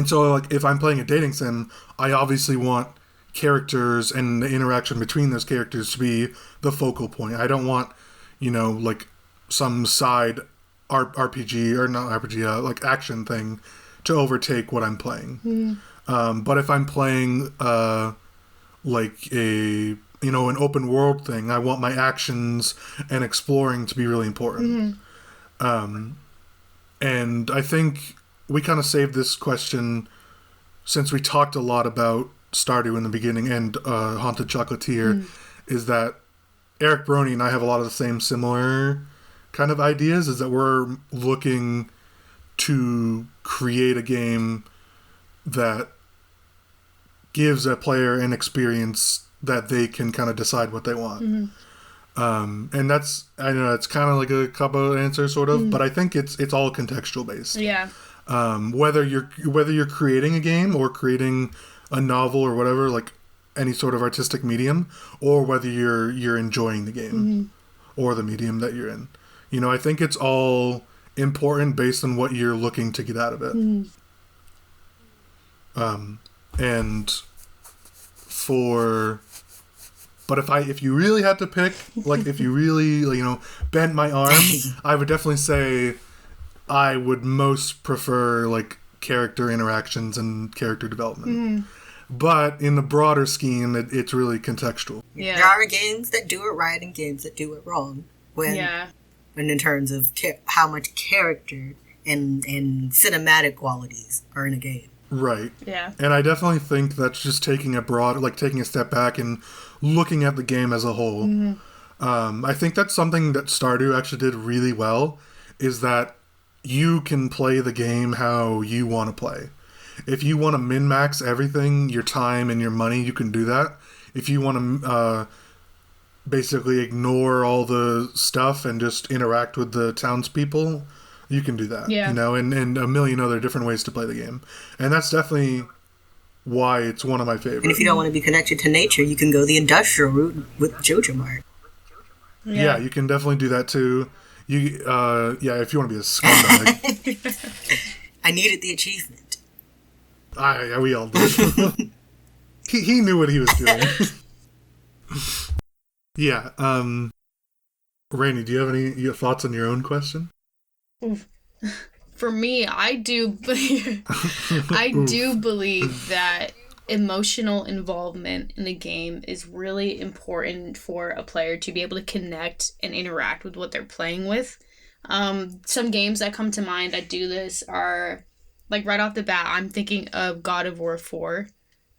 Speaker 1: so, like, if I'm playing a dating sim, I obviously want characters and the interaction between those characters to be the focal point. I don't want, you know, like some side RPG or not RPG, like action thing to overtake what I'm playing. But if I'm playing like a, you know, an open world thing, I want my actions and exploring to be really important. And I think we kind of saved this question since we talked a lot about Stardew in the beginning and Haunted Chocolatier, is that Eric Brony and I have a lot of the same similar kind of ideas, is that we're looking to create a game that gives a player an experience that they can kind of decide what they want. And that's, I know it's kind of like a cop-out answer sort of, but I think it's all contextual based.
Speaker 3: Yeah.
Speaker 1: Whether you're creating a game or creating a novel or whatever, like any sort of artistic medium, or whether you're enjoying the game or the medium that you're in. I think it's all important based on what you're looking to get out of it. And but if you really had to pick, like if you really, bent my arm, I would definitely say I would most prefer like character interactions and character development. But in the broader scheme, it's really contextual.
Speaker 2: Yeah. There are games that do it right and games that do it wrong. And in terms of how much character and cinematic qualities are in a game.
Speaker 1: Right.
Speaker 3: Yeah.
Speaker 1: And I definitely think that's just taking a step back and looking at the game as a whole. I think that's something that Stardew actually did really well, is that you can play the game how you want to play. If you want to min-max everything, your time and your money, you can do that. If you want to basically ignore all the stuff and just interact with the townspeople, you can do that.
Speaker 3: Yeah.
Speaker 1: And a million other different ways to play the game. And that's definitely why it's one of my favorites.
Speaker 2: And if you don't want to be connected to nature, you can go the industrial route with Jojo Mart.
Speaker 1: Yeah, you can definitely do that too. If you want to be a scumbag.
Speaker 2: I needed the achievement.
Speaker 1: We all did. he knew what he was doing. Yeah. Rainie, do you have any thoughts on your own question?
Speaker 3: For me, I do believe that emotional involvement in the game is really important for a player to be able to connect and interact with what they're playing with. Some games that come to mind that do this are, like, right off the bat, I'm thinking of God of War 4,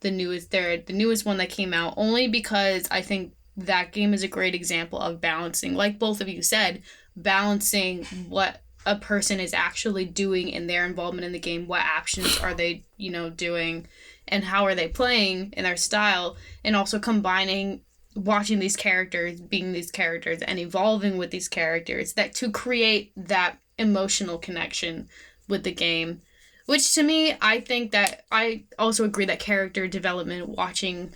Speaker 3: the newest one that came out, only because I think that game is a great example of balancing, like both of you said, balancing what a person is actually doing in their involvement in the game, what actions are they, doing, and how are they playing in their style, and also combining watching these characters, being these characters, and evolving with these characters, that to create that emotional connection with the game. Which to me, I think that I also agree that character development, watching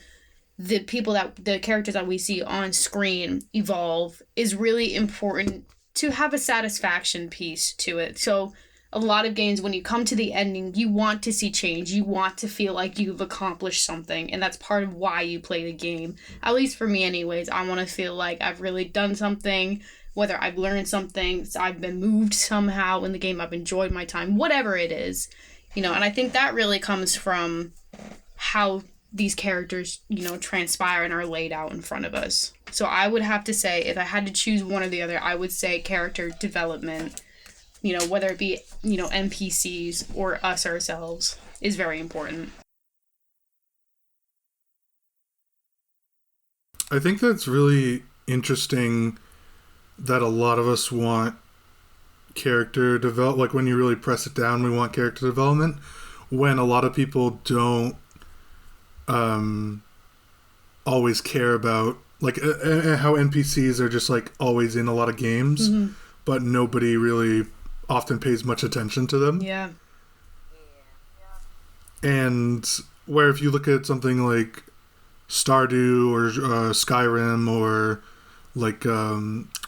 Speaker 3: the characters that we see on screen evolve, is really important to have a satisfaction piece to it. So a lot of games, when you come to the ending, you want to see change. You want to feel like you've accomplished something, and that's part of why you play the game. At least for me anyways, I want to feel like I've really done something, whether I've learned something, I've been moved somehow in the game, I've enjoyed my time, whatever it is. And I think that really comes from how these characters, transpire and are laid out in front of us. So I would have to say, if I had to choose one or the other, I would say character development, whether it be, NPCs or us ourselves, is very important.
Speaker 1: I think that's really interesting that a lot of us want character develop, like when you really press it down, we want character development, when a lot of people don't always care about, like, how NPCs are just like always in a lot of games, but nobody really often pays much attention to them.
Speaker 3: Yeah.
Speaker 1: And where if you look at something like Stardew or Skyrim or like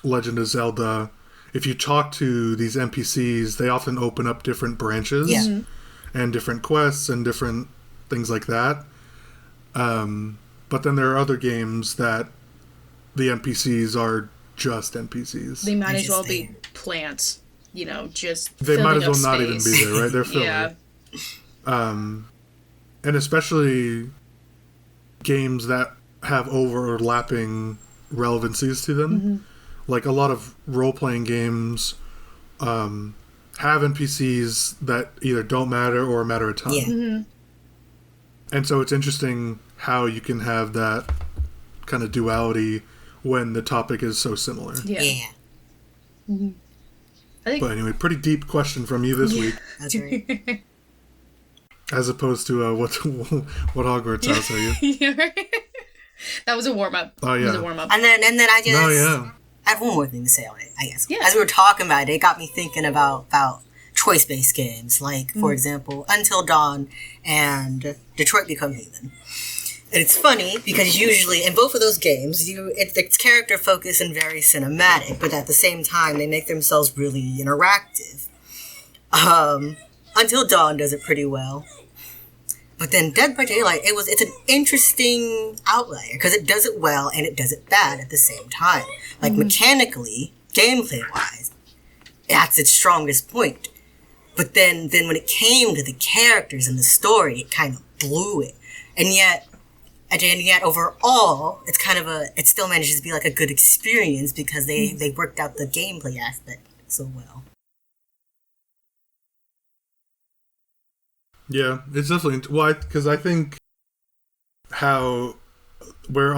Speaker 1: Legend of Zelda, if you talk to these NPCs, they often open up different branches and different quests and different things like that. But then there are other games that the NPCs are just NPCs.
Speaker 3: They might as well be plants, just
Speaker 1: they might as well
Speaker 3: space.
Speaker 1: not even be there, right? They're filler.
Speaker 3: Yeah.
Speaker 1: And especially games that have overlapping relevancies to them. Like a lot of role-playing games have NPCs that either don't matter or matter a ton.
Speaker 2: Yeah.
Speaker 1: And so it's interesting how you can have that kind of duality when the topic is so similar.
Speaker 2: Yeah.
Speaker 1: But anyway, pretty deep question from you this week.
Speaker 2: That's right.
Speaker 1: As opposed to what Hogwarts house are you?
Speaker 3: That was a warm-up.
Speaker 1: Oh, yeah.
Speaker 3: It was a warm-up.
Speaker 2: And then I just...
Speaker 1: Oh, yeah.
Speaker 2: I have one more thing to say on it, I guess.
Speaker 3: Yeah.
Speaker 2: As we were talking about it, it got me thinking about choice-based games, like, for example, Until Dawn and Detroit Become Human. And it's funny because usually in both of those games, it's character focused and very cinematic, but at the same time, they make themselves really interactive. Until Dawn does it pretty well. But then Dead by Daylight, it's an interesting outlier because it does it well and it does it bad at the same time. Like mechanically, gameplay-wise, that's its strongest point. But then when it came to the characters and the story, it kind of blew it. And yet overall, it still manages to be like a good experience because they worked out the gameplay aspect so well.
Speaker 1: Yeah, it's definitely because I think where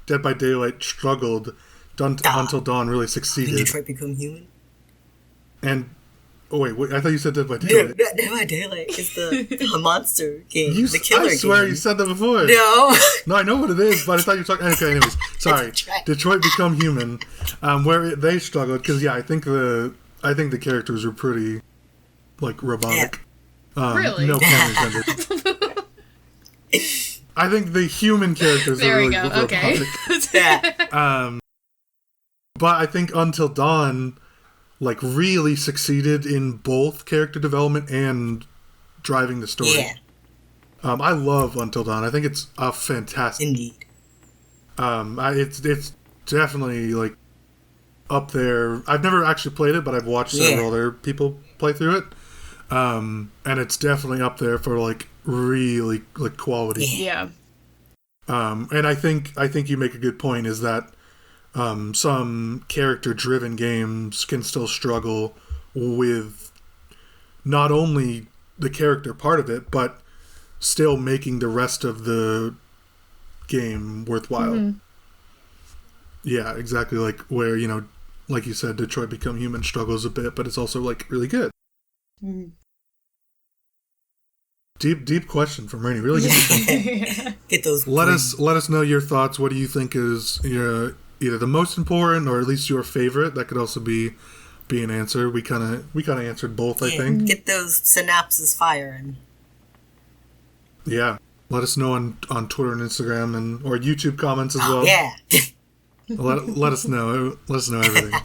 Speaker 1: Dead by Daylight struggled, Until Dawn really succeeded.
Speaker 2: Did Detroit Become Human?
Speaker 1: And wait, I thought you said Dead by Daylight.
Speaker 2: No, Dead by Daylight is the monster game, the killer game.
Speaker 1: I swear you said that before.
Speaker 2: No.
Speaker 1: No, I know what it is, but I thought you were talking. Okay, anyways, sorry. Detroit Become Human, where they struggled because I think the characters were pretty like robotic.
Speaker 3: Yeah. Really?
Speaker 1: No pun intended. I think the human characters are really robotic.
Speaker 3: Okay.
Speaker 1: But I think Until Dawn like really succeeded in both character development and driving the story.
Speaker 2: Yeah.
Speaker 1: I love Until Dawn. I think it's a fantastic.
Speaker 2: Indeed.
Speaker 1: It's definitely like up there. I've never actually played it, but I've watched several other people play through it. And it's definitely up there for like really like quality.
Speaker 3: Yeah.
Speaker 1: And I think you make a good point is that some character-driven games can still struggle with not only the character part of it, but still making the rest of the game worthwhile. Mm-hmm. Yeah, exactly. Like where, like you said, Detroit Become Human struggles a bit, but it's also like really good. Mm-hmm. Deep question from Rainie. Really good.
Speaker 2: Get those.
Speaker 1: Let us know your thoughts. What do you think is either the most important or at least your favorite? That could also be an answer. We kind of answered both. I think.
Speaker 2: Get those synapses firing.
Speaker 1: Yeah. Let us know on Twitter and Instagram or YouTube comments as well.
Speaker 2: Yeah.
Speaker 1: let us know. Let us know everything.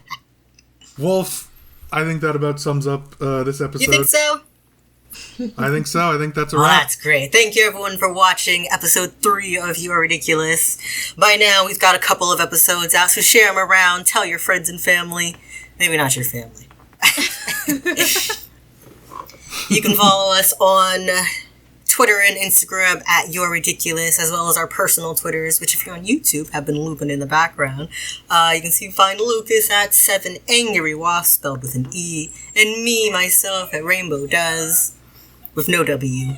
Speaker 1: Wolf, I think that about sums up this episode.
Speaker 2: You think so?
Speaker 1: I think so. I think that's a wrap.
Speaker 2: That's great. Thank you, everyone, for watching episode 3 of Youre Ridiculous. By now, we've got a couple of episodes out, so share them around. Tell your friends and family. Maybe not your family. You can follow us on Twitter and Instagram at Youre Ridiculous, as well as our personal Twitters, which if you're on YouTube have been looping in the background. You can find Lucas at 7AngryWasp, spelled with an E, and me, myself, at Rainbow Does, with no W.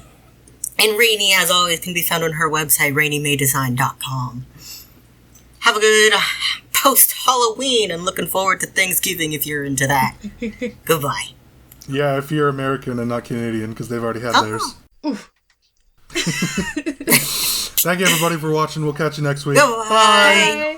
Speaker 2: And Rainie, as always, can be found on her website, RainieMayDesign.com. Have a good post-Halloween, and looking forward to Thanksgiving if you're into that. Goodbye.
Speaker 1: Yeah, if you're American and not Canadian, because they've already had theirs.
Speaker 3: Oof.
Speaker 1: Thank you, everybody, for watching. We'll catch you next week.
Speaker 2: Bye.